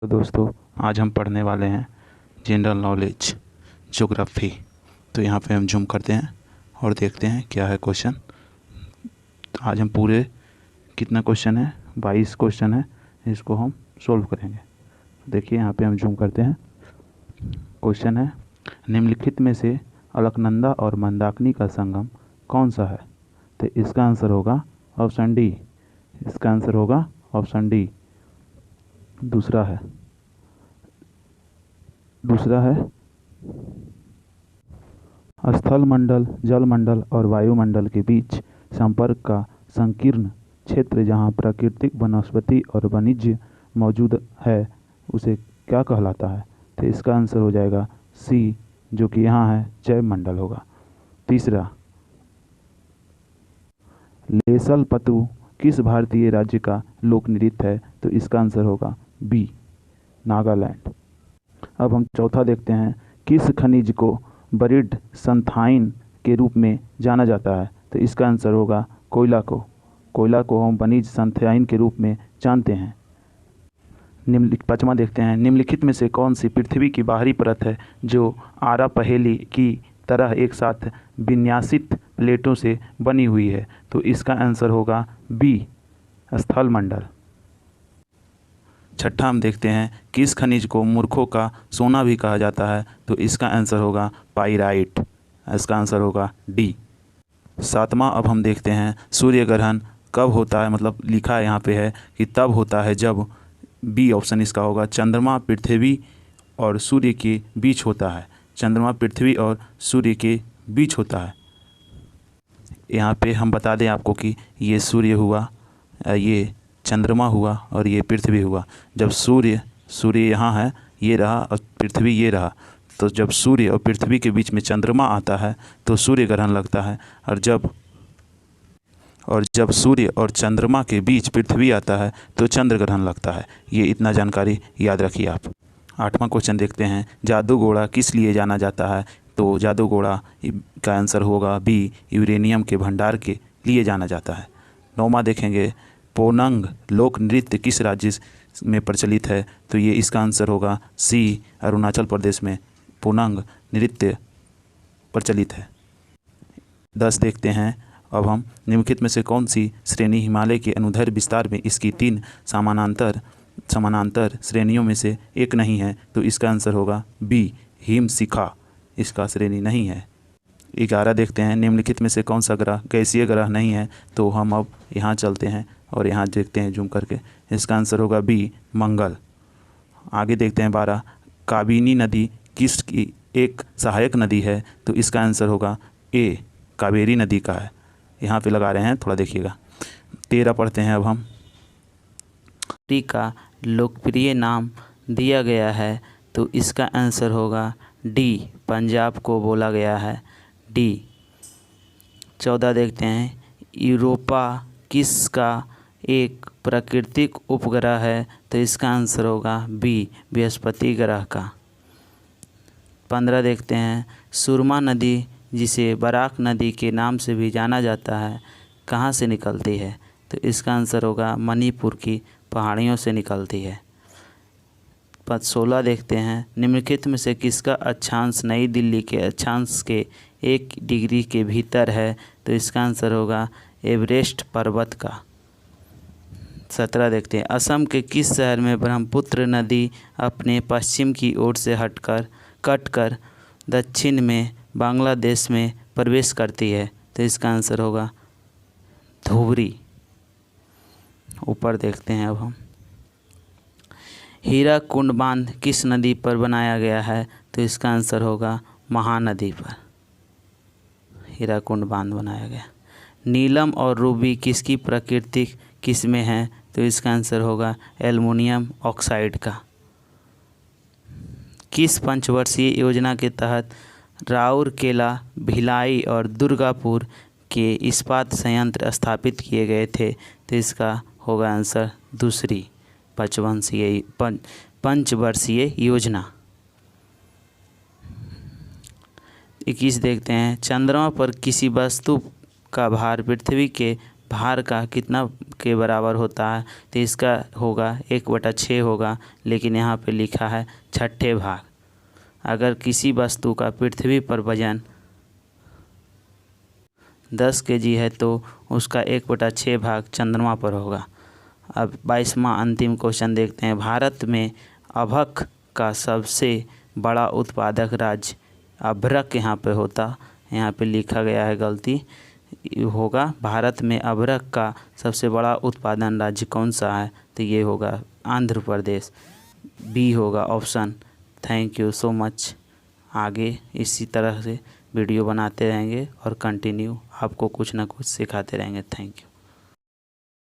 तो दोस्तों, आज हम पढ़ने वाले हैं जनरल नॉलेज ज्योग्राफी। तो यहाँ पे हम जूम करते हैं और देखते हैं क्या है क्वेश्चन। तो आज हम पूरे कितना क्वेश्चन है, 22 क्वेश्चन है, इसको हम सोल्व करेंगे। देखिए यहाँ पे हम जूम करते हैं। क्वेश्चन है, निम्नलिखित में से अलकनंदा और मंदाकिनी का संगम कौन सा है? तो इसका आंसर होगा ऑप्शन डी। इसका आंसर होगा ऑप्शन डी। दूसरा है स्थल मंडल, जल मंडल और वायुमंडल के बीच संपर्क का संकीर्ण क्षेत्र जहाँ प्राकृतिक वनस्पति और वाणिज्य मौजूद है उसे क्या कहलाता है? तो इसका आंसर हो जाएगा सी, जो कि यहाँ है जैव मंडल होगा। तीसरा, लेसल पतु किस भारतीय राज्य का लोक नृत्य है? तो इसका आंसर होगा बी, नागालैंड। अब हम चौथा देखते हैं, किस खनिज को बरीड संथाइन के रूप में जाना जाता है? तो इसका आंसर होगा कोयला को हम खनिज संथाइन के रूप में जानते हैं। पाँचवा देखते हैं, निम्नलिखित में से कौन सी पृथ्वी की बाहरी परत है जो आरा पहेली की तरह एक साथ विन्यासित प्लेटों से बनी हुई है? तो इसका आंसर होगा बी, स्थल मंडल। छठा हम देखते हैं, किस खनिज को मूर्खों का सोना भी कहा जाता है? तो इसका आंसर होगा पाइराइट। इसका आंसर होगा डी। सातवां अब हम देखते हैं, सूर्य ग्रहण कब होता है? मतलब लिखा है यहाँ पे है कि तब होता है जब, बी ऑप्शन इसका होगा, चंद्रमा पृथ्वी और सूर्य के बीच होता है। चंद्रमा पृथ्वी और सूर्य के बीच होता है। यहाँ पे हम बता दें आपको कि ये सूर्य हुआ, ये चंद्रमा हुआ और ये पृथ्वी हुआ। जब सूर्य यहाँ है, ये रहा, और पृथ्वी ये रहा, तो जब सूर्य और पृथ्वी के बीच में चंद्रमा आता है तो सूर्य ग्रहण लगता है, और जब सूर्य और चंद्रमा के बीच पृथ्वी आता है तो चंद्र ग्रहण लगता है। ये इतना जानकारी याद रखिए आप। आठवां क्वेश्चन देखते हैं, जादू घोड़ा किस लिए जाना जाता है? तो जादू घोड़ा का आंसर होगा बी, यूरेनियम के भंडार के लिए जाना जाता है। नौवां देखेंगे, पोनंग लोक नृत्य किस राज्य में प्रचलित है? तो ये इसका आंसर होगा सी, अरुणाचल प्रदेश में पोनंग नृत्य प्रचलित है। 10 देखते हैं अब हम, निम्नलिखित में से कौन सी श्रेणी हिमालय के अनुदैर्ध्य विस्तार में इसकी 3 समानांतर श्रेणियों में से एक नहीं है? तो इसका आंसर होगा बी, हिमशिखा इसका श्रेणी नहीं है। 11 देखते हैं, निम्नलिखित में से कौन सा ग्रह गैसीय ग्रह नहीं है? तो हम अब यहाँ चलते हैं और यहाँ देखते हैं जूम करके। इसका आंसर होगा बी, मंगल। आगे देखते हैं 12, काबिनी नदी किसकी एक सहायक नदी है? तो इसका आंसर होगा ए, कावेरी नदी का है। यहाँ पे लगा रहे हैं, थोड़ा देखिएगा। 13 पढ़ते हैं अब हम, नदी का लोकप्रिय नाम दिया गया है? तो इसका आंसर होगा डी, पंजाब को बोला गया है, डी। 14 देखते हैं, यूरोपा किसका एक प्राकृतिक उपग्रह है? तो इसका आंसर होगा बी, बृहस्पति ग्रह का। 15 देखते हैं, सुरमा नदी जिसे बराक नदी के नाम से भी जाना जाता है कहाँ से निकलती है? तो इसका आंसर होगा मणिपुर की पहाड़ियों से निकलती है। 16 देखते हैं, निम्नलिखित में से किसका अक्षांश नई दिल्ली के अक्षांश के 1 डिग्री के भीतर है? तो इसका आंसर होगा एवरेस्ट पर्वत का। 17 देखते हैं, असम के किस शहर में ब्रह्मपुत्र नदी अपने पश्चिम की ओर से कटकर दक्षिण में बांग्लादेश में प्रवेश करती है? तो इसका आंसर होगा धुबरी। ऊपर देखते हैं अब हम, हीराकुंड बांध किस नदी पर बनाया गया है? तो इसका आंसर होगा महानदी पर हीराकुंड बांध बनाया गया। नीलम और रूबी किसकी प्राकृतिक किस्में हैं? तो इसका आंसर होगा एल्युमिनियम ऑक्साइड का। किस पंचवर्षीय योजना के तहत राउरकेला, भिलाई और दुर्गापुर के इस्पात संयंत्र स्थापित किए गए थे? तो इसका होगा आंसर दूसरी, पंचवर्षीय योजना। 21 देखते हैं, चंद्रमा पर किसी वस्तु का भार पृथ्वी के भार का कितना के बराबर होता है, तो इसका होगा 1/6 होगा, लेकिन यहाँ पे लिखा है छठे भाग। अगर किसी वस्तु का पृथ्वी पर वजन 10 kg है तो उसका 1/6 भाग चंद्रमा पर होगा। अब 22वां अंतिम क्वेश्चन देखते हैं। भारत में अभ्रक का सबसे बड़ा उत्पादक राज्य, अभ्रक यहाँ पे होता, यहाँ पे लिखा गया है गलती होगा। भारत में अभ्रक का सबसे बड़ा उत्पादन राज्य कौन सा है, तो ये होगा आंध्र प्रदेश, बी होगा option. Thank you so much. आगे इसी तरह से वीडियो बनाते रहेंगे और कंटिन्यू आपको कुछ ना कुछ सिखाते रहेंगे। Thank you.